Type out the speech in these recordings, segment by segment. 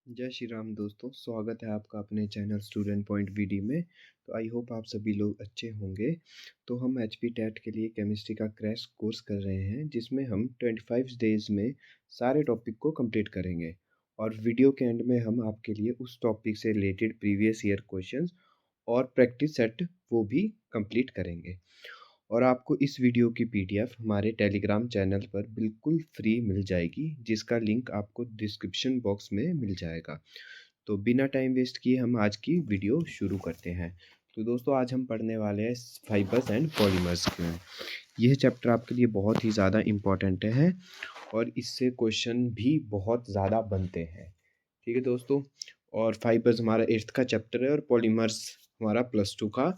जय श्री राम दोस्तों, स्वागत है आपका अपने चैनल स्टूडेंट पॉइंट वीडी में। तो आई होप आप सभी लोग अच्छे होंगे। तो हम एचपी टेट के लिए केमिस्ट्री का क्रैश कोर्स कर रहे हैं, जिसमें हम 25 डेज में सारे टॉपिक को कंप्लीट करेंगे। और वीडियो के एंड में हम आपके लिए उस टॉपिक से रिलेटेड प्रीवियस ईयर क्वेश्चंस और प्रैक्टिस सेट वो भी कंप्लीट करेंगे। और आपको इस वीडियो की पीडीएफ हमारे टेलीग्राम चैनल पर बिल्कुल फ्री मिल जाएगी, जिसका लिंक आपको डिस्क्रिप्शन बॉक्स में मिल जाएगा। तो बिना टाइम वेस्ट किए हम आज की वीडियो शुरू करते हैं। तो दोस्तों, आज हम पढ़ने वाले हैं फाइबर्स एंड पॉलीमर्स के। यह चैप्टर आपके लिए बहुत ही ज़्यादा इम्पोर्टेंट है और इससे क्वेश्चन भी बहुत ज़्यादा बनते हैं। ठीक है दोस्तों, और फाइबर्स हमारा 8th का चैप्टर है और पॉलीमर्स हमारा +2 का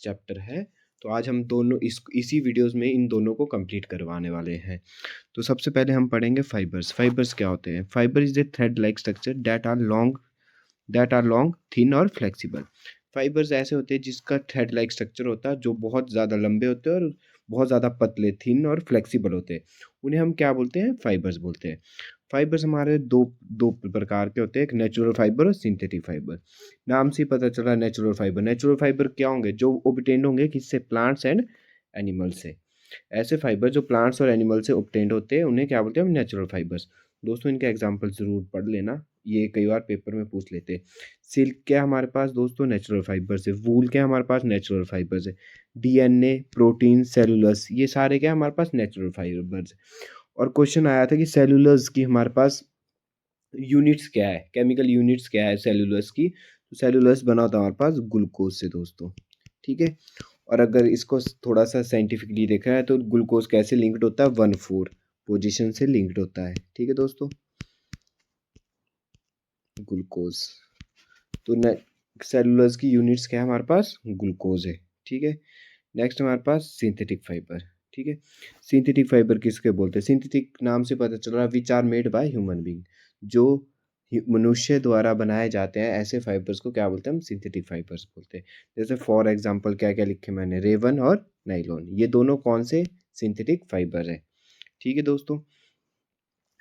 चैप्टर है। तो आज हम दोनों इसी वीडियोस में इन दोनों को कंप्लीट करवाने वाले हैं। तो सबसे पहले हम पढ़ेंगे फाइबर्स। फाइबर्स क्या होते हैं? Fibre is a thread like structure that are long, thin और फ्लेक्सिबल। फाइबर्स ऐसे होते हैं जिसका थ्रेड लाइक स्ट्रक्चर होता है, जो बहुत ज़्यादा लंबे होते हैं और बहुत ज़्यादा पतले, थिन और फ्लेक्सिबल होते हैं। उन्हें हम क्या बोलते हैं? फाइबर्स बोलते हैं। फाइबर्स हमारे दो दो प्रकार के होते हैं, एक नेचुरल फाइबर और सिंथेटिक फाइबर। नाम से ही पता चला नेचुरल फाइबर। नेचुरल फाइबर क्या होंगे? जो ऑब्टेन्ड होंगे किससे? प्लांट्स एंड एनिमल से। ऐसे फाइबर जो प्लांट्स और एनिमल से ऑब्टेन्ड होते हैं उन्हें क्या बोलते हैं? हम नेचुरल फाइबर्स। दोस्तों, इनके एग्जाम्पल जरूर पढ़ लेना, ये कई बार पेपर में पूछ लेते हैं। सिल्क क्या हमारे पास दोस्तों? नेचुरल फाइबर्स है। वूल क्या हमारे पास? नेचुरल फाइबर्स है। डीएनए, प्रोटीन, सेलुलस, ये सारे क्या हमारे पास? Natural fibres. और क्वेश्चन आया था कि सेलुलस की हमारे पास यूनिट्स क्या है, केमिकल यूनिट्स क्या है सेलुलस की? तो सेलुलस बना होता है हमारे पास ग्लूकोज से दोस्तों। ठीक है, और अगर इसको थोड़ा सा साइंटिफिकली देखा है तो ग्लूकोज कैसे लिंक्ड होता है? 1,4 पोजीशन से लिंक्ड होता है। ठीक है दोस्तों, ग्लूकोज। तो सेलुलस की यूनिट्स क्या है हमारे पास? ग्लूकोज है। ठीक है, नेक्स्ट हमारे पास सिंथेटिक फाइबर। ठीक है, सिंथेटिक फाइबर किसके बोलते हैं? सिंथेटिक नाम से पता चल रहा है which are made by human being, जो मनुष्य द्वारा बनाए जाते हैं, ऐसे फाइबर्स को क्या बोलते हैं? हम सिंथेटिक फाइबर्स बोलते हैं। जैसे फॉर एग्जांपल क्या क्या लिखे मैंने? रेवन और नाइलॉन, ये दोनों कौन से? सिंथेटिक फाइबर है। ठीक है दोस्तों,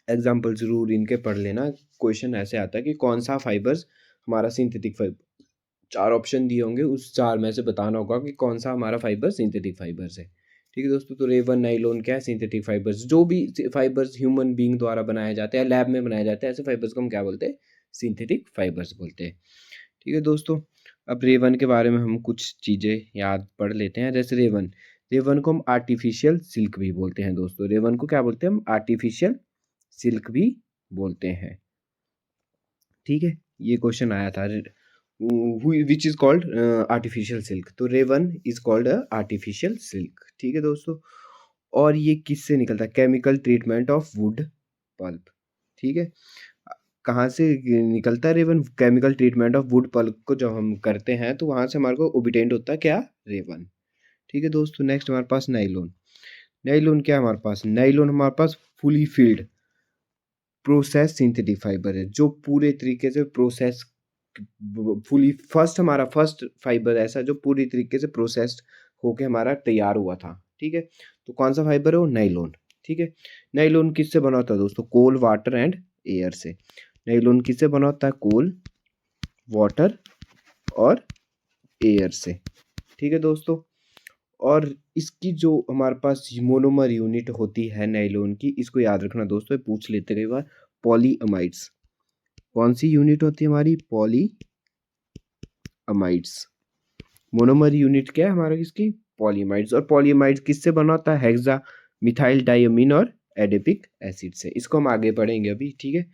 एग्जाम्पल जरूर इनके पढ़ लेना। क्वेश्चन ऐसे आता है कि कौन सा फाइबर्स हमारा सिंथेटिक फाइबर, 4 ऑप्शन दिए होंगे, उस 4 में से बताना होगा कि कौन सा हमारा फाइबर सिंथेटिक फाइबर्स है। ठीक है दोस्तों, तो रेवन, नाइलॉन क्या है? Synthetic fibres. जो भी फाइबर्स ह्यूमन बीइंग द्वारा बनाए जाते हैं, लैब में बनाए जाते हैं, ऐसे फाइबर्स को हम क्या बोलते हैं? सिंथेटिक फाइबर्स बोलते हैं। ठीक है दोस्तों, अब रेवन के बारे में हम कुछ चीज़ें याद पढ़ लेते हैं। जैसे रेवन, रेवन को हम आर्टिफिशियल सिल्क भी बोलते हैं दोस्तों। रेवन को क्या बोलते हैं हम? आर्टिफिशियल सिल्क भी बोलते हैं। ठीक है, ये क्वेश्चन आया था, which is called artificial silk. तो rayon is called artificial silk. ठीक है दोस्तों, और ये किससे निकलता है? Chemical treatment of wood pulp. ठीक है, कहाँ से निकलता है rayon? Chemical treatment of wood pulp को जब हम करते हैं तो वहां से हमारे को ओबिटेंट होता है क्या? रेवन। ठीक है दोस्तों, नेक्स्ट हमारे पास नाइलोन। नाइलोन क्या हमारे पास? नाइलोन हमारे पास fully field process synthetic fibre है, जो पूरे तरीके से प्रोसेस फुली हमारा फर्स्ट फाइबर ऐसा जो पूरी तरीके से प्रोसेस्ड होके हमारा तैयार हुआ था। ठीक है, तो कौन सा फाइबर है वो? नाइलोन। ठीक है, नाइलोन किससे बना होता है दोस्तों? कोल, वाटर एंड एयर से। नाइलोन किससे बना होता है? कोल, वाटर और एयर से। ठीक है दोस्तों, और इसकी जो हमारे पास मोनोमर यूनिट होती है नाइलोन की, इसको याद रखना दोस्तों, पूछ लेते कई बार। पॉलीअमाइड्स। कौन सी यूनिट होती है हमारी? पॉलीअमाइड्स। मोनोमर यूनिट क्या है हमारा इसकी? पॉलीअमाइड्स। और पॉलीअमाइड्स किससे बना होता है? हेक्सा मिथाइल डाइअमीन और एडिपिक एसिड से। इसको हम आगे पढ़ेंगे अभी। ठीक है,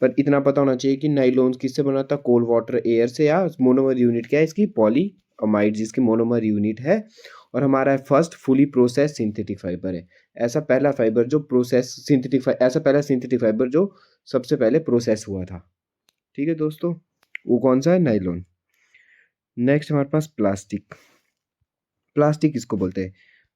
पर इतना पता होना चाहिए कि नाइलोन किससे बना था? कोल, वाटर, एयर से। या मोनोमर यूनिट क्या है इसकी? पॉलीअमाइड, जिसकी मोनोमर यूनिट है। और हमारा first fully process synthetic fibre है। ऐसा पहला फाइबर जो प्रोसेस सिंथेटिक ऐसा पहला सिंथेटिक फाइबर जो सबसे पहले प्रोसेस हुआ था। ठीक है दोस्तों, वो कौन सा है? नाइलोन। नेक्स्ट हमारे पास प्लास्टिक। प्लास्टिक किसको बोलते हैं?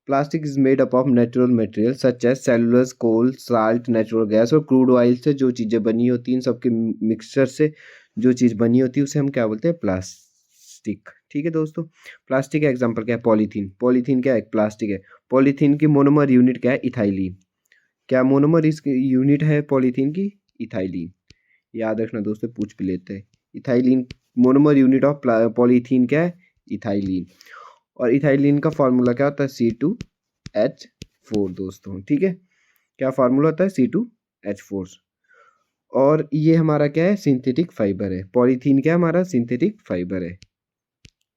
Plastic is made up of natural material such as cellulose, coal, salt, natural gas और क्रूड ऑयल से जो चीज़ें बनी होती हैं, इन सबके मिक्सचर से जो चीज़ बनी होती है उसे हम क्या बोलते हैं? प्लास्टिक। ठीक है दोस्तों, प्लास्टिक का एग्जांपल क्या है? पॉलीथीन। पॉलीथीन क्या है? प्लास्टिक है। पॉलीथीन की मोनोमर यूनिट क्या है? इथाइलीन। क्या मोनोमर इसकी यूनिट है पॉलीथीन की? इथाइलीन। याद रखना दोस्तों, पूछ भी लेते हैं। Ethylene monomer unit of polythene क्या है? इथाइलिन। और इथाइलिन का फॉर्मूला क्या होता है? C2H4 दोस्तों, ठीक है। क्या फार्मूला होता है? C2H4। और ये हमारा क्या है? सिंथेटिक फाइबर है। पॉलीथीन क्या हमारा? सिंथेटिक फाइबर है,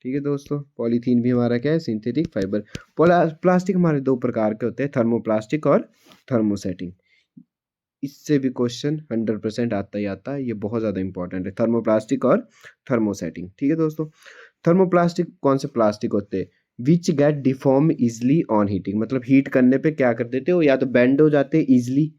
ठीक है दोस्तों। पॉलीथीन भी हमारा क्या है? Synthetic fibre. प्लास्टिक हमारे दो प्रकार के होते हैं, थर्मोप्लास्टिक और थर्मोसेटिंग। इससे भी क्वेश्चन 100% आता ही आता है, ये बहुत ज़्यादा इंपॉर्टेंट है, थर्मोप्लास्टिक और थर्मोसेटिंग, ठीक है दोस्तों। थर्मोप्लास्टिक कौन से प्लास्टिक होते हैं? Which get deform easily on heating, मतलब हीट करने पे क्या कर देते हो, या तो बेंड हो जाते हैं इजली।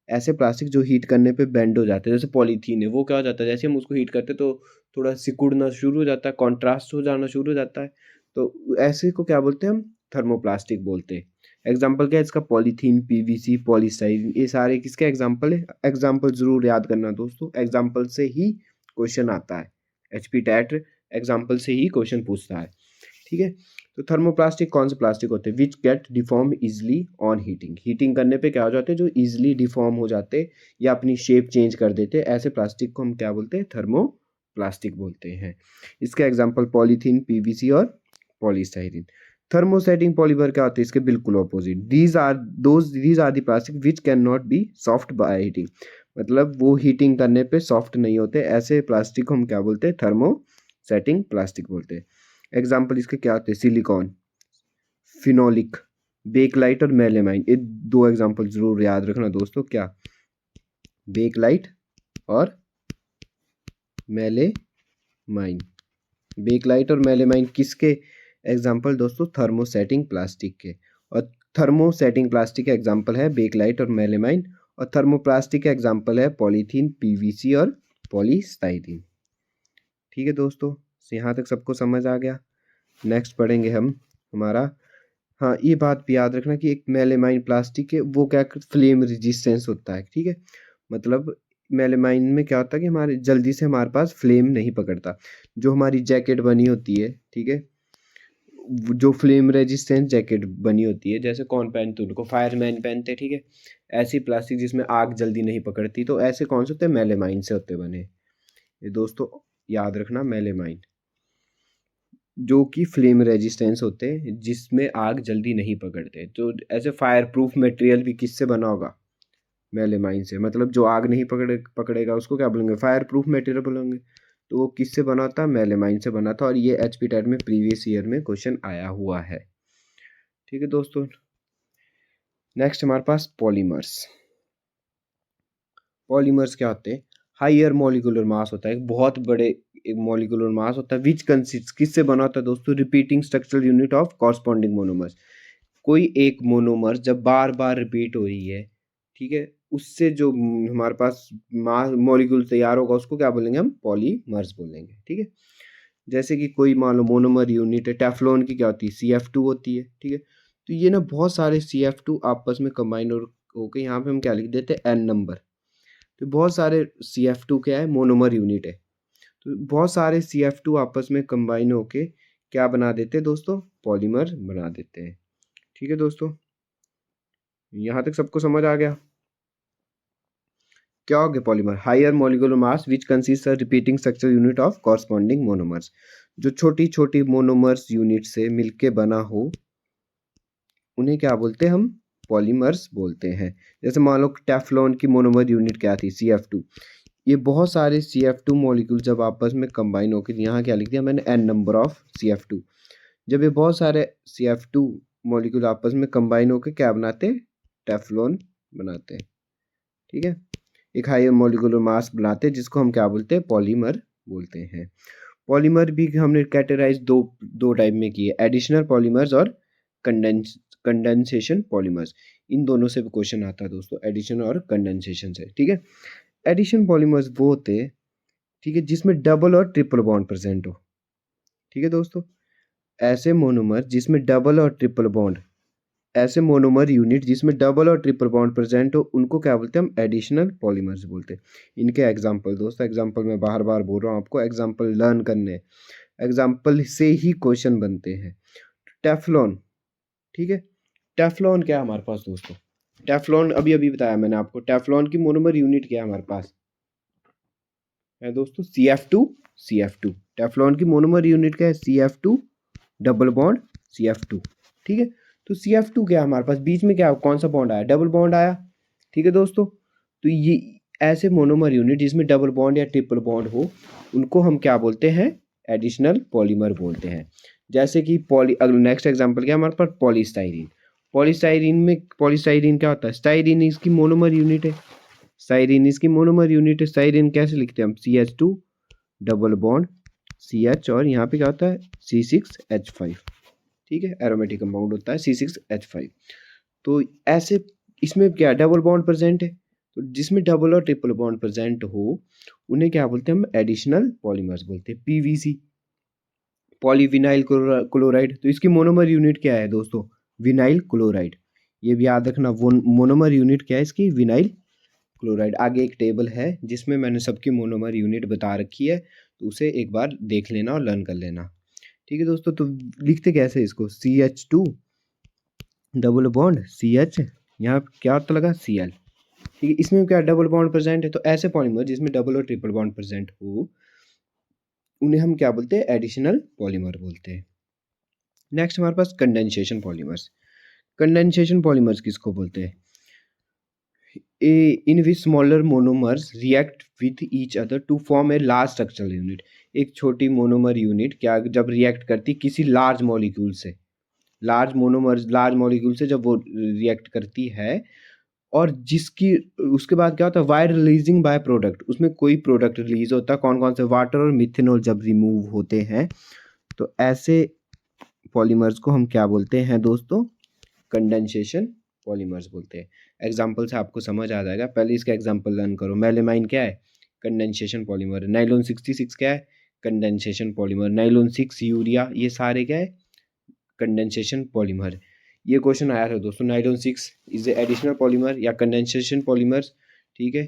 ऐसे प्लास्टिक जो हीट करने पे बेंड हो जाते हैं, जैसे पॉलीथीन है, वो क्या हो जाता है, जैसे हम उसको हीट करते हैं तो थोड़ा सिकुड़ना शुरू हो जाता है, कॉन्ट्रास्ट हो जाना शुरू हो जाता है, तो ऐसे को क्या बोलते हैं हम? थर्मोप्लास्टिक बोलते हैं। एग्जाम्पल क्या है इसका? पॉलीथीन, पीवीसी, पॉलीस्टाइरीन, ये सारे किसके एग्जाम्पल है? एग्जाम्पल जरूर याद करना दोस्तों, एग्जाम्पल से ही क्वेश्चन आता है। HP टैट एग्जाम्पल से ही क्वेश्चन पूछता है, ठीक है। तो थर्मोप्लास्टिक कौन से प्लास्टिक होते हैं? Which get deform easily on heating, heating करने पे क्या हो जाते हैं? जो इजली डिफॉर्म हो जाते या अपनी शेप चेंज कर देते, ऐसे प्लास्टिक को हम क्या बोलते हैं? थर्मोप्लास्टिक बोलते हैं। इसके एग्जांपल पॉलीथीन, पीवीसी और पॉलीस्टाइरीन। थर्मोसेटिंग पॉलीमर क्या होते हैं? इसके बिल्कुल opposite. These are the plastic which can not be soft by heating, मतलब वो हीटिंग करने पे सॉफ्ट नहीं होते, ऐसे प्लास्टिक को हम क्या बोलते हैं? थर्मोसेटिंग प्लास्टिक बोलते हैं। एग्जाम्पल इसके क्या होते हैं? सिलिकॉन, फिनोलिक, बेकलाइट और मेलेमाइन। ये दो एग्जाम्पल जरूर याद रखना दोस्तों, क्या? बेकलाइट और मेलेमाइन। बेकलाइट और मेलेमाइन किसके एग्जाम्पल दोस्तों? थर्मोसेटिंग प्लास्टिक के। और थर्मोसेटिंग प्लास्टिक का एग्जाम्पल है बेकलाइट और मेलेमाइन, और थर्मोप्लास्टिक का एग्जाम्पल है पॉलीथीन, पीवीसी और पॉलीस्टाइरीन, ठीक है दोस्तों। यहाँ तक सबको समझ आ गया। नेक्स्ट पढ़ेंगे हम हमारा, हाँ ये बात भी याद रखना कि एक मेलेमाइन प्लास्टिक है, वो क्या फ्लेम रेजिस्टेंस होता है, ठीक है। मतलब मेलेमाइन में क्या होता है कि हमारे जल्दी से हमारे पास फ्लेम नहीं पकड़ता। जो हमारी जैकेट बनी होती है, ठीक है, जो फ्लेम रेजिस्टेंस जैकेट बनी होती है, जैसे कौन पहनते हैं? उनको फायरमैन पहनते हैं, ठीक है। ऐसी प्लास्टिक जिसमें आग जल्दी नहीं पकड़ती, तो ऐसे कौन से होते हैं? मेलेमाइन से होते बने। ये दोस्तों याद रखना, मेलेमाइन जो कि फ्लेम रेजिस्टेंस होते हैं, जिसमें आग जल्दी नहीं पकड़ते। तो ऐसे फायर प्रूफ मटेरियल भी किससे बना होगा? मेलेमाइन से। मतलब जो आग नहीं पकड़ेगा उसको क्या बोलेंगे? फायर प्रूफ मटेरियल बोलेंगे। तो वो किससे बना था? मेलेमाइन से बना था। और ये HP टेट में प्रीवियस ईयर में क्वेश्चन आया हुआ है, ठीक है दोस्तों। नेक्स्ट हमारे पास पॉलीमर्स। पॉलीमर्स क्या होते हैं? हाइयर मॉलिक्यूलर मास होता है, एक बहुत बड़े एक मॉलिक्यूलर मास होता है, विच कंसिस्ट किससे बना होता है दोस्तों? Repeating structural unit of corresponding monomers. कोई एक मोनोमर जब बार बार रिपीट हो रही है, ठीक है, उससे जो हमारे पास मॉलिक्यूल तैयार होगा उसको क्या बोलेंगे? हम पॉलीमर्स बोलेंगे, ठीक है। जैसे कि कोई मान लो मोनोमर यूनिट है, टेफ्लॉन की क्या होती है? CF2 होती है, ठीक है। तो ये ना बहुत सारे CF2 आपस में कंबाइन होकर यहाँ पे हम क्या लिख देते हैं? N number. तो बहुत सारे CF2 क्या है? मोनोमर यूनिट है। तो बहुत सारे CF2 आपस में कंबाइन होके क्या बना देते हैं दोस्तों? पॉलीमर बना देते हैं, ठीक है दोस्तों। यहाँ तक सबको समझ आ गया? क्या हो गया polymer? Higher molecular mass which consist of repeating structure unit of corresponding monomers. जो छोटी छोटी मोनोमर्स यूनिट से मिलके बना हो, उन्हें क्या बोलते हैं? हम पॉलीमर्स बोलते हैं। जैसे मान लो टेफ्लॉन की मोनोमर यूनिट क्या थी? CF2। ये बहुत सारे CF2 मॉलिक्यूल जब आपस में कंबाइन होकर, यहाँ क्या लिख दिया मैंने? N number of CF2। जब ये बहुत सारे CF2 मॉलिक्यूल आपस में कंबाइन होकर क्या बनाते हैं? टेफ्लॉन बनाते हैं, ठीक है। एक हाई मॉलिक्यूलर मास बनाते हैं जिसको हम क्या बोलते हैं? पॉलीमर बोलते हैं। पॉलीमर भी हमने कैटेगराइज दो टाइप में किए, एडिशनल पॉलीमर्स और कंडेंसेशन पॉलीमर्स। इन दोनों से भी क्वेश्चन आता है दोस्तों, एडिशन और कंडेंसेशन से, ठीक है। एडिशन पॉलीमर्स वो होते हैं, ठीक है, जिसमें डबल और ट्रिपल बॉन्ड प्रेजेंट हो, ठीक है दोस्तों। ऐसे मोनोमर जिसमें डबल और ट्रिपल बॉन्ड, ऐसे मोनोमर यूनिट जिसमें डबल और ट्रिपल बॉन्ड प्रेजेंट हो, उनको क्या बोलते हैं? हम एडिशनल पॉलीमर्स बोलते हैं। इनके एग्जांपल दोस्तों, एग्जांपल मैं बार बार बोल रहा हूँ आपको, एग्जांपल लर्न करने, एग्जांपल से ही क्वेश्चन बनते हैं। टेफ्लॉन, ठीक है। टेफ्लॉन क्या है हमारे पास दोस्तों? टेफ्लॉन अभी अभी बताया मैंने आपको। टेफ्लॉन की मोनोमर यूनिट क्या है हमारे पास? है दोस्तों CF2 टेफ्लॉन की मोनोमर यूनिट क्या है CF2 डबल बॉन्ड CF2। ठीक है, तो CF2 क्या है हमारे पास, बीच में क्या कौन सा बॉन्ड आया, डबल बॉन्ड आया। ठीक है दोस्तों, तो ये ऐसे मोनोमर यूनिट जिसमें डबल बॉन्ड या ट्रिपल बॉन्ड हो उनको हम क्या बोलते हैं, एडिशनल पॉलीमर बोलते हैं। जैसे कि नेक्स्ट एग्जांपल क्या है हमारे पास, पॉलीस्टाइरीन। पॉलीस्टाइरीन क्या होता है, स्टाइरीन इसकी मोनोमर यूनिट है, स्टाइरीन इसकी मोनोमर यूनिट है। स्टाइरीन कैसे लिखते हैं हम, CH2 डबल बॉन्ड CH और यहाँ पे क्या होता है C6H5। ठीक है, एरोमेटिक कंपाउंड होता है C6H5। तो ऐसे इसमें क्या डबल बॉन्ड प्रेजेंट है, तो जिसमें डबल और ट्रिपल बॉन्ड प्रेजेंट हो उन्हें क्या बोलते हैं हम, एडिशनल पॉलीमर्स बोलते हैं। PVC पॉलीविनाइल क्लोराइड, तो इसकी मोनोमर यूनिट क्या है दोस्तों, विनाइल क्लोराइड। ये भी याद रखना, वो मोनोमर यूनिट क्या है इसकी, विनाइल क्लोराइड। आगे एक टेबल है जिसमें मैंने सबकी मोनोमर यूनिट बता रखी है, तो उसे एक बार देख लेना और लर्न कर लेना। ठीक है दोस्तों, तो लिखते कैसे इसको, CH2 डबल बॉन्ड CH, यहाँ क्या होता लगा Cl। ठीक है, इसमें क्या डबल बॉन्ड प्रेजेंट है, तो ऐसे पॉलीमर जिसमें डबल और ट्रिपल बॉन्ड प्रेजेंट हो उन्हें हम क्या बोलते हैं, एडिशनल पॉलीमर बोलते हैं। नेक्स्ट हमारे पास कंडेंसेशन पॉलीमर्स। कंडेंसेशन पॉलीमर्स किसको बोलते हैं, in which smaller monomers react with each other to form a large structural unit। एक छोटी मोनोमर यूनिट क्या जब रिएक्ट करती किसी लार्ज मॉलिक्यूल से, लार्ज मॉलिक्यूल से जब वो रिएक्ट करती है और जिसकी उसके बाद क्या होता है, वाई रिलीजिंग बाय प्रोडक्ट, उसमें कोई प्रोडक्ट रिलीज होता है, कौन कौन से, वाटर और मिथेनॉल जब रिमूव होते हैं, तो ऐसे पॉलीमर्स को हम क्या बोलते हैं दोस्तों, कंडेंसेशन पॉलीमर्स बोलते हैं। एग्जाम्पल से आपको समझ आ जाएगा, पहले इसका एग्जाम्पल लर्न करो। मेलेमाइन क्या है, कंडेंसेशन पॉलीमर। नाइलॉन 66 क्या है, कंडेंसेशन पॉलीमर। नाइलॉन 6 यूरिया, ये सारे क्या है, कंडेंसेशन पॉलीमर। ये क्वेश्चन आया था दोस्तों, nylon 6 is a additional polymer या कंडेंसेशन पॉलीमर्स। ठीक है,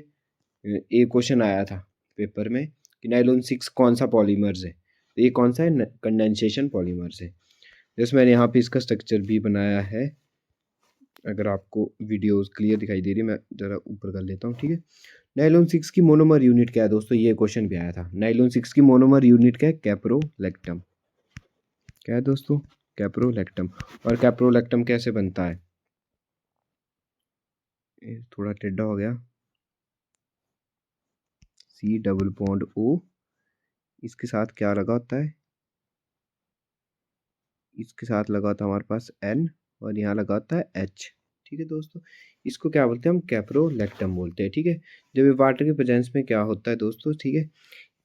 ये क्वेश्चन आया था पेपर में कि नाइलॉन 6 कौन सा पॉलीमर्स है, तो ये कौन सा है, कंडेंसेशन पॉलीमर्स है। जैसे मैंने यहाँ पे इसका स्ट्रक्चर भी बनाया है, अगर आपको वीडियोस क्लियर दिखाई दे रही है, मैं ज़रा ऊपर कर लेता हूँ। ठीक है, नाइलॉन 6 की मोनोमर यूनिट क्या है दोस्तों, ये क्वेश्चन भी आया था। नाइलॉन 6 की मोनोमर यूनिट क्या है, कैप्रोलैक्टम। क्या है दोस्तों, कैप्रोलैक्टम। और कैप्रोलैक्टम कैसे बनता है, ये थोड़ा टेढ़ा हो गया, C डबल बॉन्ड O, इसके साथ क्या लगा होता है, इसके साथ लगा होता है हमारे पास N और यहाँ लगा होता है H। ठीक है दोस्तों, इसको क्या बोलते हैं हम, कैप्रोलैक्टम बोलते हैं। ठीक है, जब ये वाटर के प्रेजेंस में क्या होता है दोस्तों, ठीक है,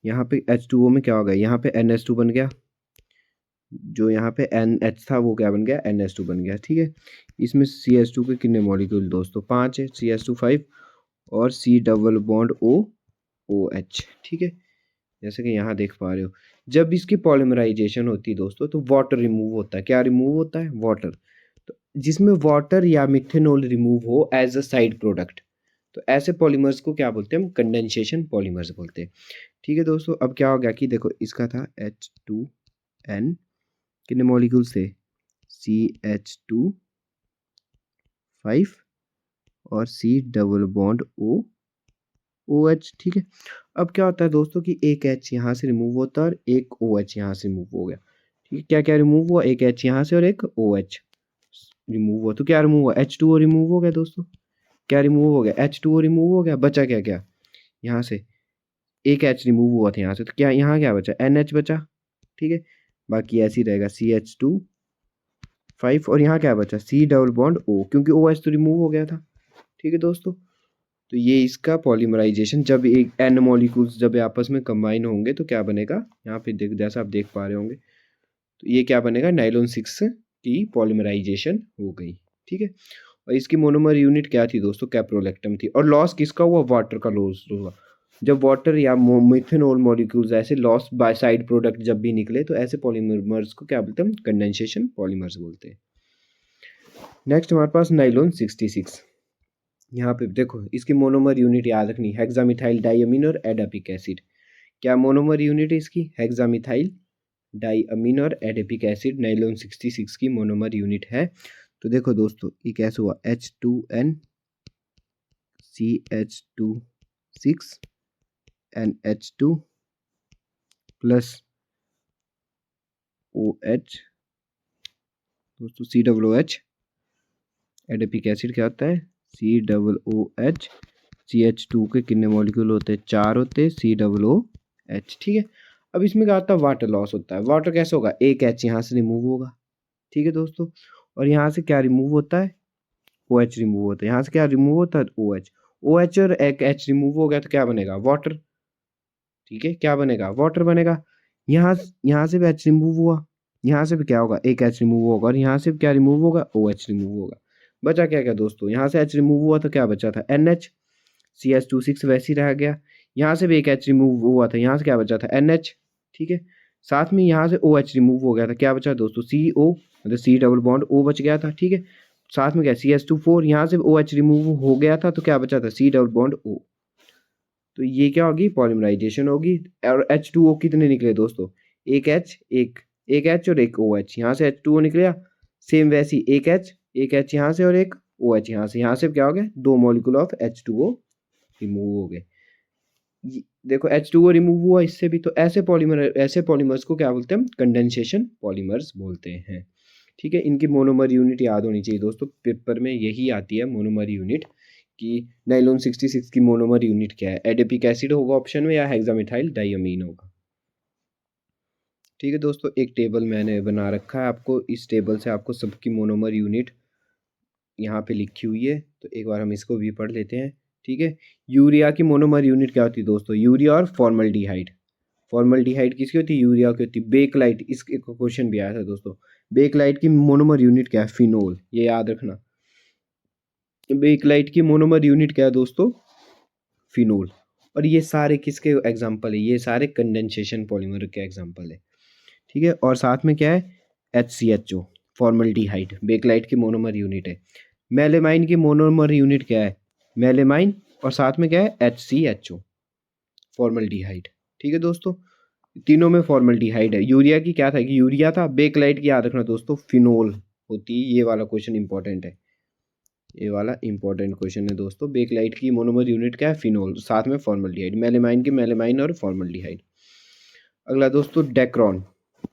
यहाँ पे H2O में क्या हो गया, यहाँ पे NH2 बन गया, जो यहाँ पे NH था वो क्या बन गया, NH2 बन गया। ठीक है, इसमें CH2 के कितने मॉलिक्यूल दोस्तों, 5 है, CH2 5 और C double bond O OH। ठीक है, जैसे कि यहाँ देख पा रहे हो, जब इसकी पॉलीमराइजेशन होती है दोस्तों तो वाटर रिमूव होता है। क्या रिमूव होता है, वाटर। तो जिसमें वाटर या मिथेनॉल रिमूव हो एज अ साइड प्रोडक्ट, तो ऐसे पॉलीमर्स को क्या बोलते हैं हम, कंडेंसेशन पॉलीमर्स बोलते हैं। ठीक है दोस्तों, अब क्या हो गया कि देखो इसका था H2N, कितने मॉलिक्यूल्स थे, CH2 5 और C double bond O OH। ठीक है, अब क्या होता है दोस्तों कि एक H यहाँ से रिमूव होता है और एक OH यहाँ से रिमूव हो गया। ठीक है, क्या क्या रिमूव हुआ, एक H यहाँ से और एक OH रिमूव हुआ, तो क्या रिमूव हुआ, H2O रिमूव हो गया दोस्तों। क्या रिमूव हो गया, H2O रिमूव हो गया, बचा क्या क्या, यहाँ से एक H रिमूव हुआ था यहाँ से, तो क्या यहाँ क्या बचा, NH बचा। ठीक है, बाकी ऐसे ही रहेगा CH2 5 और यहाँ क्या बचा, C डबल बॉन्ड O, क्योंकि OH तो रिमूव हो गया था। ठीक है दोस्तों, तो ये इसका पॉलीमराइजेशन, जब एक N मॉलिक्यूल्स जब आपस में कंबाइन होंगे तो क्या बनेगा, यहाँ पे देख जैसा आप देख पा रहे होंगे, तो ये क्या बनेगा, नाइलॉन 6 की पॉलीमराइजेशन हो गई। ठीक है, और इसकी मोनोमर यूनिट क्या थी दोस्तों, कैप्रोलैक्टम थी। और लॉस किसका हुआ, वाटर का लॉस हुआ। जब वाटर या मिथेनॉल मॉलिक्यूल्स ऐसे लॉस बाय साइड प्रोडक्ट जब भी निकले तो ऐसे पॉलीमर्स को क्या बोलते हैं, कंडेंसेशन पॉलीमर्स बोलते हैं। नेक्स्ट हमारे पास नाइलॉन 66। यहाँ पे देखो इसकी मोनोमर यूनिट याद रखनी, हेक्सामिथाइल डाइअमीन और एडापिक एसिड। क्या मोनोमर यूनिट है इसकी, हेक्सामिथाइल डाइअमीन और एडापिक एसिड नाइलॉन 66 की मोनोमर यूनिट है। तो देखो दोस्तों ये कैसे हुआ, H2N CH2 6 NH2 plus OH दोस्तों COOH। एडिपिक एसिड क्या होता है? COOH। CH2 के कितने मॉलिक्यूल होते हैं? 4 होते हैं। COOH। ठीक है, अब इसमें क्या होता है? वाटर लॉस होता है। वाटर कैसे होगा? एक H यहाँ से रिमूव होगा, ठीक है दोस्तों, और यहाँ से क्या रिमूव होता है? OH रिमूव होता है। यहाँ से क्या रिमूव होता है? OH और एक H रिमूव हो गया तो क्या बनेगा? वाटर। ठीक है, क्या बनेगा? वाटर बनेगा। यहाँ से भी H रिमूव हुआ, यहाँ से भी क्या होगा? एक H रिमूव होगा, और यहाँ से भी क्या रिमूव होगा? OH रिमूव होगा। बचा क्या क्या दोस्तों? यहाँ से H रिमूव हुआ तो क्या बचा था? NH। CH2 वैसे ही रह गया। यहाँ से भी एक H रिमूव हुआ था, यहाँ से क्या बचा था? NH। ठीक है, साथ में यहाँ से OH रिमूव हो गया था, क्या बचा दोस्तों? CO, मतलब C डबल बॉन्ड O बच गया था। ठीक है, साथ में क्या? CH2 यहाँ से OH रिमूव हो गया था तो क्या बचा था? C double bond O। तो ये क्या होगी? पॉलीमराइजेशन होगी। और H2O कितने निकले दोस्तों? एक H और एक OH, यहाँ से H2O निकला। सेम वैसी एक H यहाँ से और एक OH यहाँ से। यहाँ से क्या हो गया? 2 मॉलिक्यूल ऑफ H2O रिमूव हो गए। देखो H2O रिमूव हुआ इससे भी, तो ऐसे पॉलीमर्स को क्या बोलते हैं? हम कंडेंसेशन पॉलीमर्स बोलते हैं। ठीक है, इनकी मोनोमर यूनिट याद होनी चाहिए दोस्तों, पेपर में यही आती है मोनोमर यूनिट कि नाइलॉन 66 की मोनोमर यूनिट क्या है? एडिपिक एसिड होगा ऑप्शन में, या हेक्सामिथाइल डाइअमीन होगा। ठीक है दोस्तों, एक टेबल मैंने बना रखा है आपको, इस टेबल से आपको सबकी मोनोमर यूनिट यहाँ पे लिखी हुई है, तो एक बार हम इसको भी पढ़ लेते हैं। ठीक है, यूरिया की मोनोमर यूनिट क्या होती है दोस्तों? यूरिया और फॉर्मल्डिहाइड। फॉर्मल्डिहाइड किसकी होती है? यूरिया की होती है। बेकलाइट, इस क्वेश्चन भी आया था दोस्तों। बेकलाइट की मोनोमर यूनिट क्या है? फिनोल, ये याद रखना। बेकलाइट की मोनोमर यूनिट क्या है दोस्तों? फिनोल। और ये सारे किसके एग्जाम्पल है? ये सारे कंडेंसेशन पॉलीमर के एग्जाम्पल है। ठीक है, और साथ में क्या है? HCHO, फॉर्मल्डिहाइड, बेकलाइट की मोनोमर यूनिट है। मेलेमाइन की मोनोमर यूनिट क्या है? मेलेमाइन, और साथ में क्या है? HCHO, formaldehyde. ठीक है दोस्तों, तीनों में फॉर्मल्डिहाइड है। यूरिया की क्या था? कि यूरिया था। बेकलाइट की याद रखना दोस्तों, फिनोल होती है। ये वाला क्वेश्चन इंपॉर्टेंट है, ये वाला इंपॉर्टेंट क्वेश्चन है दोस्तों। बेकलाइट की मोनोमर यूनिट क्या है? फिनोल, साथ में फॉर्मल्डिहाइड। मेलेमाइन की मेलेमाइन और फॉर्मल्डिहाइड। अगला दोस्तों डेक्रॉन।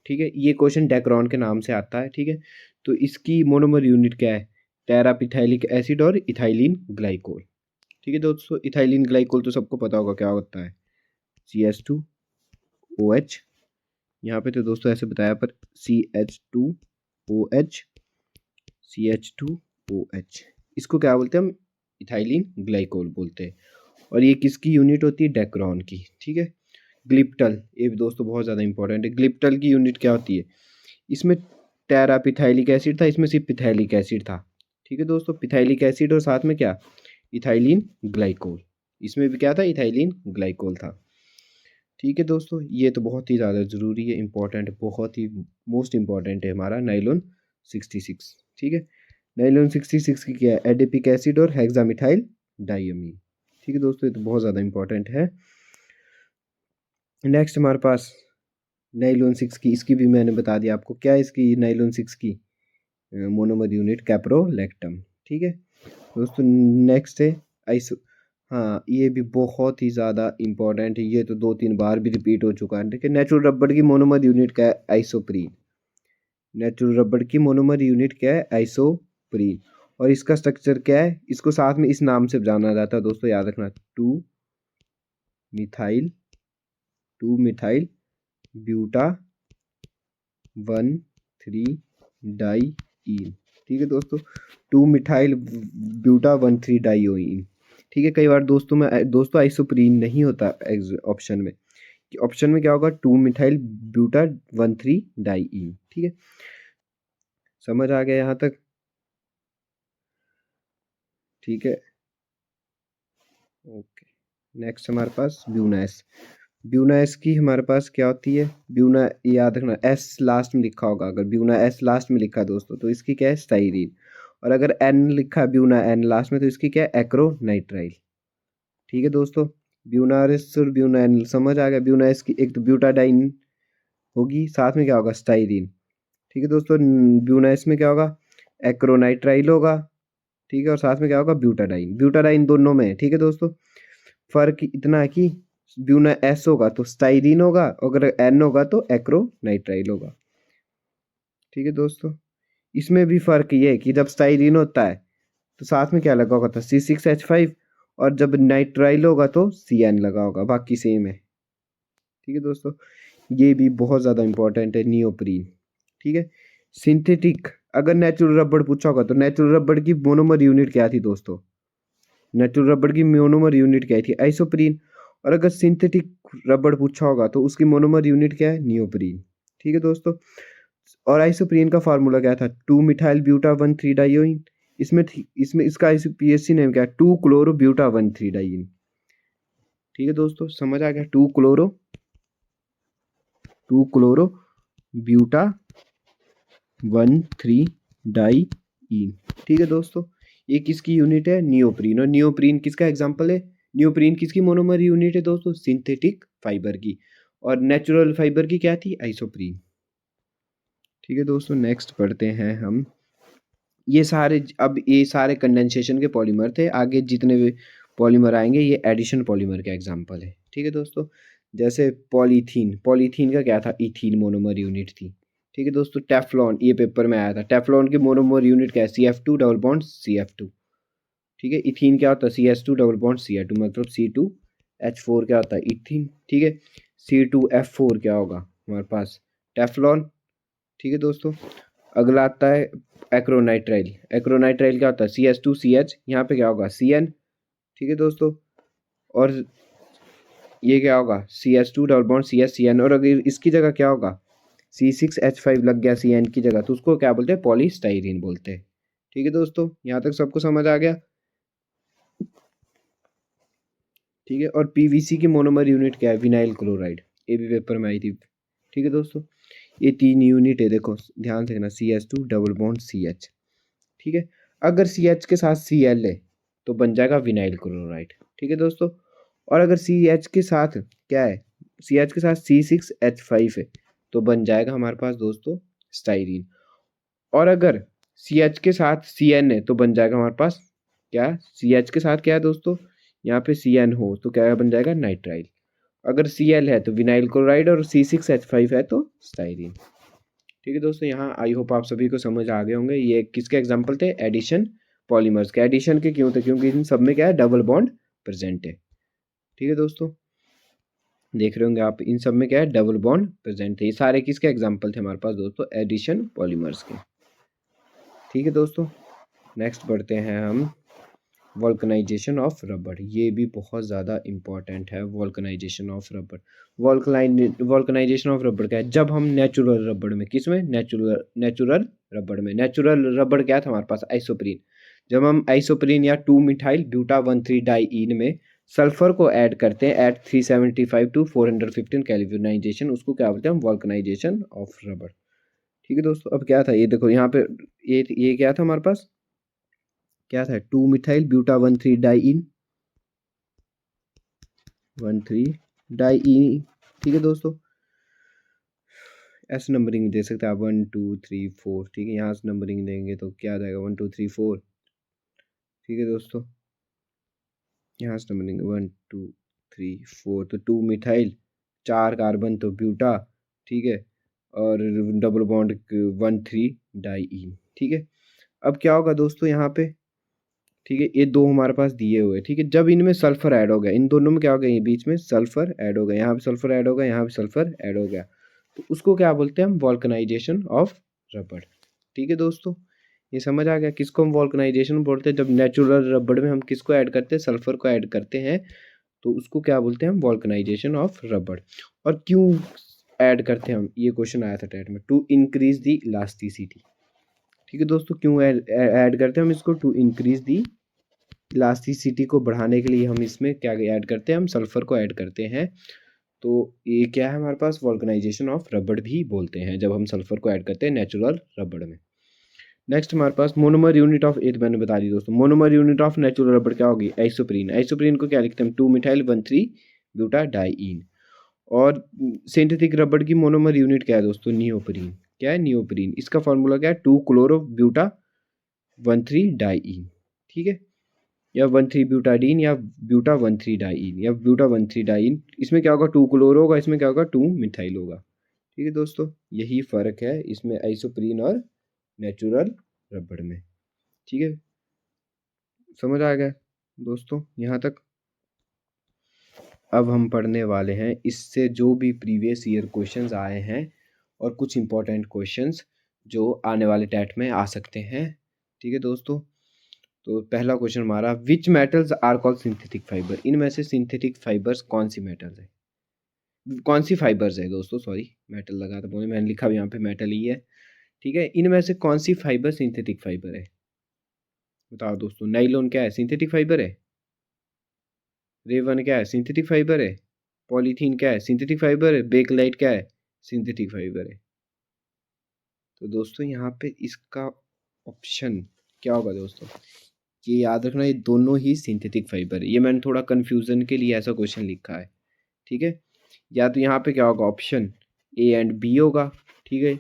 ठीक है, ये क्वेश्चन डेक्रॉन के नाम से आता है। ठीक है, तो इसकी मोनोमर यूनिट क्या है? टेरापिथाइलिक एसिड और इथाइलिन ग्लाइकोल। ठीक है दोस्तों, इथाइलिन ग्लाइकोल तो सबको पता होगा क्या होता है? CH2OH। यहाँ पे तो दोस्तों ऐसे बताया, पर CH2OH, CH2OH, इसको क्या बोलते हैं हम? इथाइलिन ग्लाइकोल बोलते हैं। और ये किसकी यूनिट होती है? डेक्रॉन की। ठीक है, ग्लिप्टल, ये भी दोस्तों बहुत ज़्यादा इंपॉर्टेंट है। ग्लिप्टल की यूनिट क्या होती है? इसमें टेरापिथाइलिक एसिड था, इसमें सिर्फ पिथाइलिक एसिड था। ठीक है दोस्तों, पिथाइलिक एसिड और साथ में क्या? Ethylene glycol. इसमें भी क्या था? इथाइलिन ग्लाइकोल था। ठीक है दोस्तों, ये तो बहुत ही ज़्यादा ज़रूरी है, इंपॉर्टेंट, बहुत ही मोस्ट इंपॉर्टेंट है हमारा नाइलॉन 66। ठीक है, नाइलॉन 66 की क्या है? एडिपिक एसिड और हेक्सामिथाइल डाइअमीन। ठीक है दोस्तों, ये तो बहुत ज़्यादा इंपॉर्टेंट है। नेक्स्ट हमारे पास नाइलॉन 6 की, इसकी भी मैंने बता दिया आपको क्या है इसकी नाइलॉन 6 की मोनोमर यूनिट? कैप्रोलैक्टम। ठीक है दोस्तों, नेक्स्ट है आइसो। हाँ, ये भी बहुत ही ज़्यादा इंपॉर्टेंट है, ये तो 2-3 बार भी रिपीट हो चुका है। ठीक है, नेचुरल रबड़ की मोनोमर यूनिट क्या है? आइसोप्रीन। नेचुरल रबड़ की मोनोमर यूनिट क्या है? आइसोप्रीन। और इसका स्ट्रक्चर क्या है? इसको साथ में इस नाम से जाना जाता है दोस्तों, याद रखना, 2 मिथाइल ब्यूटा 1,3 डाइईन। ठीक है दोस्तों, 2 मिथाइल ब्यूटा 1,3 डाइओइन। ठीक है, कई बार दोस्तों आइसोप्रीन नहीं होता ऑप्शन में। ऑप्शन में क्या होगा? 2 मिथाइल ब्यूटा 1,3 डाइईन। ठीक है, समझ आ गया यहाँ तक? ठीक है, ओके। नेक्स्ट हमारे पास ब्यूनास। ब्यूनास की हमारे पास क्या होती है? ब्यूना, याद रखना, एस लास्ट में लिखा होगा। अगर ब्यूना एस लास्ट में लिखा है दोस्तों, तो इसकी क्या है? स्टाइरीन। और अगर एन लिखा है, ब्यूना एन लास्ट में, तो इसकी क्या है? एक्रोनाइट्राइल। ठीक है दोस्तों, ब्यूनारिस और ब्यूना एन समझ आ गया। ब्यूनास की एक तो ब्यूटाडाइन होगी, साथ में क्या होगा? स्टाइरीन। ठीक है दोस्तों, ब्यूनास में क्या होगा? एक्रोनाइट्राइल होगा। ठीक है, और साथ में क्या होगा? ब्यूटाडाइन। ब्यूटाडाइन दोनों में है। ठीक है दोस्तों, फर्क इतना है कि ब्यूना एस होगा तो स्टाइरीन होगा, अगर एन होगा तो एक्रोनाइट्राइल होगा। ठीक है दोस्तों, इसमें भी फर्क ये है कि जब स्टाइरीन होता है तो साथ में क्या लगा होगा था C6H5, और जब नाइट्राइल होगा तो CN लगा होगा, बाकी सेम है। ठीक है दोस्तों, ये भी बहुत ज़्यादा इंपॉर्टेंट है नियोप्रीन। ठीक है, सिंथेटिक, अगर नेचुरल रबड़ पूछा होगा तो नेचुरल रबड़ की मोनोमर यूनिट क्या थी दोस्तों? नेचुरल रबड़ की मोनोमर यूनिट क्या थी? आइसोप्रीन। और अगर सिंथेटिक रबड़ पूछा होगा तो उसकी मोनोमर यूनिट क्या है? नियोप्रीन। ठीक है दोस्तों, और आइसोप्रीन का फार्मूला क्या था? 2 मिथाइल ब्यूटा 1 3 डाइओइन। इसमें इसका PSC नेम क्या है? 2 क्लोरो ब्यूटा 1 3 डाइइन। ठीक है दोस्तों, समझ आ गया? 2 क्लोरो ब्यूटा 1 3 डाइइन। ठीक है दोस्तों, ये किसकी यूनिट है? नियोप्रीन। और नियोप्रीन किसका एग्जाम्पल है? नियोप्रीन किसकी मोनोमर यूनिट है दोस्तों? सिंथेटिक फाइबर की। और नेचुरल फाइबर की क्या थी? आइसोप्रीन। ठीक है दोस्तों, नेक्स्ट पढ़ते हैं हम। ये सारे कंडेंसेशन के पॉलीमर थे। आगे जितने भी पॉलीमर आएंगे ये एडिशन पॉलीमर का एग्जाम्पल है। ठीक है दोस्तों, जैसे पॉलीथीन का क्या था? इथीन मोनोमर यूनिट थी। ठीक है दोस्तों, टेफ्लॉन, ये पेपर में आया था। टेफ्लॉन की मोनोमर यूनिट क्या है? CF2 double bond CF2। ठीक है, इथीन क्या होता है? CS2 डबल बॉन्ड Cl2, मतलब C2H4 क्या होता है? इथीन। ठीक है, C2F4 क्या होगा हमारे पास? टेफ्लॉन। ठीक है दोस्तों, अगला आता है एक्रोनाइट्राइल। एक्रोनाइट्राइल क्या होता है? CS2CH, यहाँ पे क्या होगा? CN। ठीक है दोस्तों, और ये क्या होगा? CS2 double bond CN। और अगर इसकी जगह क्या होगा? C6H5 लग गया CN की जगह, तो उसको क्या बोलते हैं? पॉलीस्टाइरीन बोलते हैं। ठीक है दोस्तों, यहाँ तक सबको समझ आ गया? ठीक है, और PVC की मोनोमर यूनिट क्या है? विनाइल क्लोराइड, ये भी पेपर में आई थी। ठीक है दोस्तों, ये 3 यूनिट है, देखो ध्यान से देखना, CS2 डबल बॉन्ड CH। ठीक है, अगर CH के साथ Cl है तो बन जाएगा विनाइल क्लोराइड। ठीक है दोस्तों, और अगर CH के साथ क्या है? CH के साथ C6H5 है तो बन जाएगा हमारे पास दोस्तों स्टाइरीन। और अगर CH के साथ CN है तो बन जाएगा हमारे पास क्या? CH के साथ क्या है दोस्तों? यहाँ पे CN हो तो क्या बन जाएगा? नाइट्राइल। अगर Cl है तो विनाइल क्लोराइड, और C6H5 है तो स्टाइरीन। ठीक है दोस्तों, यहाँ आई होप आप सभी को समझ आ गए होंगे। ये किसके एग्जाम्पल थे? एडिशन पॉलीमर्स के। एडिशन के क्यों थे? क्योंकि इन सब में क्या है? डबल बॉन्ड प्रेजेंट है। ठीक है दोस्तों, देख रहे होंगे आप, इन सब में क्या है? डबल बॉन्ड प्रेजेंट है। ये सारे किसके एग्जाम्पल थे हमारे पास दोस्तों? एडिशन पॉलीमर्स के। ठीक है दोस्तों, नेक्स्ट बढ़ते हैं हम वॉल्कनाइजेशन ऑफ रबड़। ये भी बहुत ज़्यादा इंपॉर्टेंट है, वॉल्कनाइजेशन ऑफ रबड़। वॉल्कनाइजेशन ऑफ रबड़ क्या है? जब हम नेचुरल रबड़ में, किस में? नेचुरल रबड़ में। नेचुरल रबड़ क्या था हमारे पास? आइसोप्रीन। जब हम आइसोप्रीन या 2 मिथाइल ब्यूटा 1 3 डाइइन में सल्फर को ऐड करते हैं एट 375 to 415 कैल्विनाइजेशन, उसको क्या बोलते हैं हम? वॉल्कनाइजेशन ऑफ रबड़। ठीक है दोस्तों, अब क्या था ये देखो यहाँ पे, ये क्या था हमारे पास? क्या था? 2 मिथाइल ब्यूटा 1 3 डाइइन 1 3 डाइइन। ठीक है दोस्तों, ऐसे नंबरिंग दे सकते हैं आप 1 2 3 4। ठीक है, यहाँ से नंबरिंग देंगे तो क्या आ जाएगा? 1 2 3 4। ठीक है दोस्तों, यहाँ से नंबरिंग 1 2 3 4, तो 2 मिथाइल, 4 कार्बन तो ब्यूटा। ठीक है, और डबल बॉन्ड 1 3 डाइइन। ठीक है, अब क्या होगा दोस्तों यहाँ पे? ठीक है, ये दो हमारे पास दिए हुए। ठीक है, जब इनमें सल्फर ऐड हो गया, इन दोनों में क्या हो गया? ये बीच में सल्फर ऐड हो गया, यहाँ पे सल्फर ऐड हो गया, यहाँ पे सल्फर ऐड हो गया, तो उसको क्या बोलते हैं हम? वॉल्कनाइजेशन ऑफ रबड़। ठीक है दोस्तों, ये समझ आ गया किसको हम वॉल्कनाइजेशन बोलते हैं? जब नेचुरल रबड़ में हम किसको ऐड करते हैं? सल्फर को ऐड करते हैं, तो उसको क्या बोलते हैं हम? वॉल्कनाइजेशन ऑफ रबड़। और क्यों ऐड करते हैं हम? ये क्वेश्चन आया था टेट में। To increase the elasticity. ठीक है दोस्तों, क्यों ऐड करते हैं हम इसको? टू इंक्रीज दी इलास्टिसिटी को बढ़ाने के लिए हम इसमें क्या ऐड करते हैं? हम सल्फर को ऐड करते हैं। तो ये क्या है हमारे पास? वॉल्कनाइजेशन ऑफ रबड़ भी बोलते हैं जब हम सल्फर को ऐड करते हैं नेचुरल रबड़ में। नेक्स्ट हमारे पास मोनोमर यूनिट ऑफ, ये मैंने बता दी दोस्तों, मोनोमर यूनिट ऑफ नेचुरल रबड़ क्या होगी? आइसोप्रीन। आइसोप्रीन को क्या लिखते हैं हम? 2 मिथाइल 1 3 ब्यूटा डाइइन। और सिंथेटिक रबड़ की मोनोमर यूनिट क्या है दोस्तों? नियोप्रीन। क्या है? नियोप्रीन। इसका फॉर्मूला क्या है? 2 क्लोरो ब्यूटा 1 3 डाइइन। ठीक है, या 1,3 ब्यूटाडीन या ब्यूटा 1,3 डाइन या ब्यूटा 1,3 डाइन। इसमें क्या होगा, 2 क्लोरो होगा, इसमें क्या होगा, 2 मिथाइल होगा। ठीक है दोस्तों, यही फ़र्क है इसमें आइसोप्रीन और नेचुरल रबड़ में। ठीक है, समझ आ गया दोस्तों यहाँ तक। अब हम पढ़ने वाले हैं इससे जो भी प्रीवियस ईयर क्वेश्चंस आए हैं और कुछ इंपॉर्टेंट क्वेश्चंस जो आने वाले टैट में आ सकते हैं। ठीक है दोस्तों, तो पहला क्वेश्चन हमारा, which metals are called synthetic fibre. इनमें से सिंथेटिक फाइबर्स कौन सी मेटल्स है, कौन सी फाइबर्स है दोस्तों, सॉरी मेटल लगा था बोले, मैंने लिखा भी यहाँ पे मेटल ही है। ठीक है, इनमें से कौन सी फाइबर सिंथेटिक फाइबर है, बताओ दोस्तों। नाइलॉन क्या है, सिंथेटिक फाइबर है। रेवन क्या है, सिंथेटिक फाइबर है। पॉलीथीन क्या है, सिंथेटिक फाइबर है। बेकलाइट क्या है, सिंथेटिक फाइबर है। तो दोस्तों यहाँ पे इसका ऑप्शन क्या होगा दोस्तों, ये याद रखना, ये दोनों ही सिंथेटिक फाइबर है। ये मैंने थोड़ा कन्फ्यूज़न के लिए ऐसा क्वेश्चन लिखा है। ठीक है, या तो यहाँ पे क्या होगा, ऑप्शन ए एंड बी होगा। ठीक है,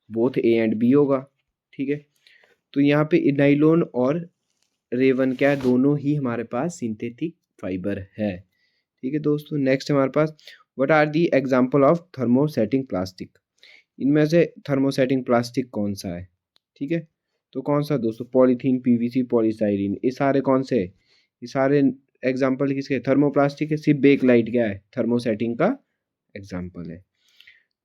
बोथ ए एंड बी होगा। ठीक है, तो यहाँ पे नाइलॉन और रेवन क्या है, दोनों ही हमारे पास सिंथेटिक फाइबर है। ठीक है दोस्तों, नेक्स्ट हमारे पास, what are the example of thermosetting plastic. इनमें से थर्मोसेटिंग प्लास्टिक कौन सा है। ठीक है, तो कौन सा दोस्तों, पॉलीथीन, पीवीसी, पॉलीस्टाइरीन, ये सारे कौन से, ये सारे एग्जांपल किसके, थर्मोप्लास्टिक है। सिर्फ बेकलाइट क्या है, थर्मोसेटिंग का एग्जांपल है।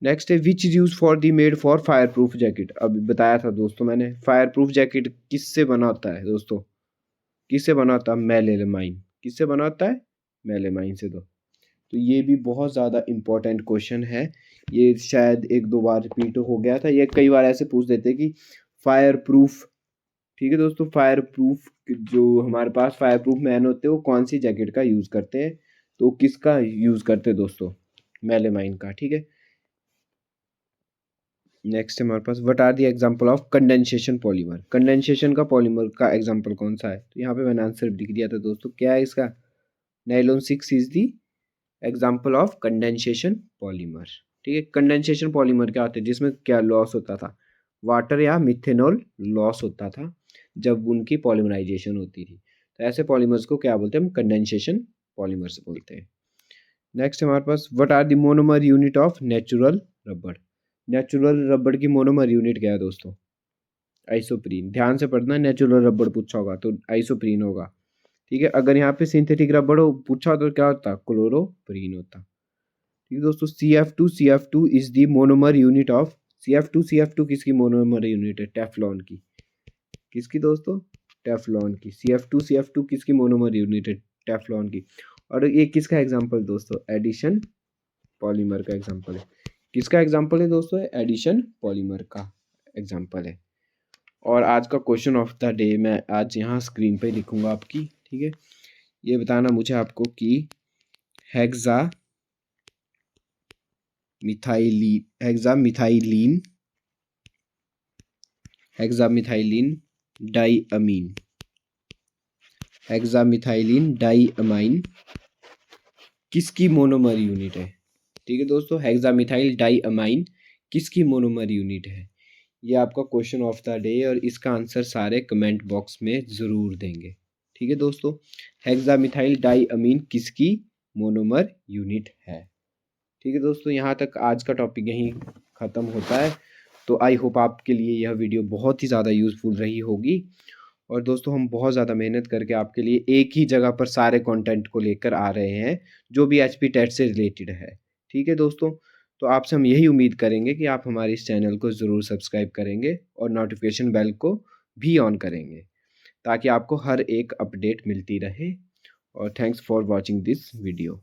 नेक्स्ट है, which is use for the made for fire proof jacket. अभी बताया था दोस्तों मैंने, फायर प्रूफ जैकेट किससे बना होता है दोस्तों, किससे बना होता है, मेलेमाइन। किससे बना होता है, मेलेमाइन से। तो ये भी बहुत ज़्यादा इम्पोर्टेंट क्वेश्चन है, ये शायद 1-2 बार रिपीट हो गया था। ये कई बार ऐसे पूछ देते कि फायर प्रूफ। ठीक है दोस्तों, फायर प्रूफ जो हमारे पास फायर प्रूफ मैन होते हैं वो कौन सी जैकेट का यूज़ करते हैं, तो किसका यूज़ करते हैं दोस्तों, मेलेमाइन का। ठीक है, नेक्स्ट हमारे पास, what are the example of condensation polymer. Condensation का पॉलीमर का एग्जांपल कौन सा है, तो यहाँ पे मैंने आंसर लिख दिया था दोस्तों, क्या है इसका, nylon 6 is the example of condensation polymer. ठीक है, कंडेंसेशन पॉलीमर क्या होता है, जिसमें क्या लॉस होता था, वाटर या मिथेनॉल लॉस होता था जब उनकी पॉलीमराइजेशन होती थी। तो ऐसे पॉलीमर्स को क्या बोलते हैं, हम कंडेंसेशन पॉलीमर्स बोलते हैं। नेक्स्ट हमारे पास, what are the monomer unit of natural rubber. Natural rubber की मोनोमर यूनिट क्या है दोस्तों, आइसोप्रीन। ध्यान से पढ़ना, नेचुरल रबड़ पूछा होगा तो आइसोप्रीन होगा। ठीक है, अगर यहाँ पे सिंथेटिक रबड़ पूछा तो क्या होता, क्लोरोप्रीन होता। ठीक है दोस्तों, CF2 is the monomer unit of, CF2 किसकी मोनोमर यूनिट है, टेफ्लॉन की। किसकी दोस्तों, टेफ्लॉन की। CF2 किसकी मोनोमर यूनिट है, टेफ्लॉन की। और ये किसका एग्जांपल दोस्तों, एडिशन पॉलीमर का एग्जांपल है। किसका एग्जांपल है दोस्तों, एडिशन पॉलीमर का एग्जांपल है। और आज का क्वेश्चन ऑफ द डे मैं आज यहाँ स्क्रीन पे लिखूंगा आपकी। ठीक है, ये बताना मुझे आपको कि हेक्सा हेक्सामिथाइलिन डाइअमाइन किसकी मोनोमर यूनिट है। ठीक है दोस्तों, हेक्सामिथाइल डाइअमाइन किसकी मोनोमर यूनिट है, ये आपका क्वेश्चन ऑफ द डे, और इसका आंसर सारे कमेंट बॉक्स में ज़रूर देंगे। ठीक है दोस्तों, हेक्सामिथाइल डाइअमीन किसकी मोनोमर यूनिट है। ठीक है दोस्तों, यहाँ तक आज का टॉपिक यहीं ख़त्म होता है। तो आई होप आपके लिए यह वीडियो बहुत ही ज़्यादा यूज़फुल रही होगी। और दोस्तों, हम बहुत ज़्यादा मेहनत करके आपके लिए एक ही जगह पर सारे कंटेंट को लेकर आ रहे हैं जो भी HP टेट से रिलेटेड है। ठीक है दोस्तों, तो आपसे हम यही उम्मीद करेंगे कि आप हमारे इस चैनल को ज़रूर सब्सक्राइब करेंगे और नोटिफिकेशन बेल को भी ऑन करेंगे ताकि आपको हर एक अपडेट मिलती रहे। और thanks for watching this video.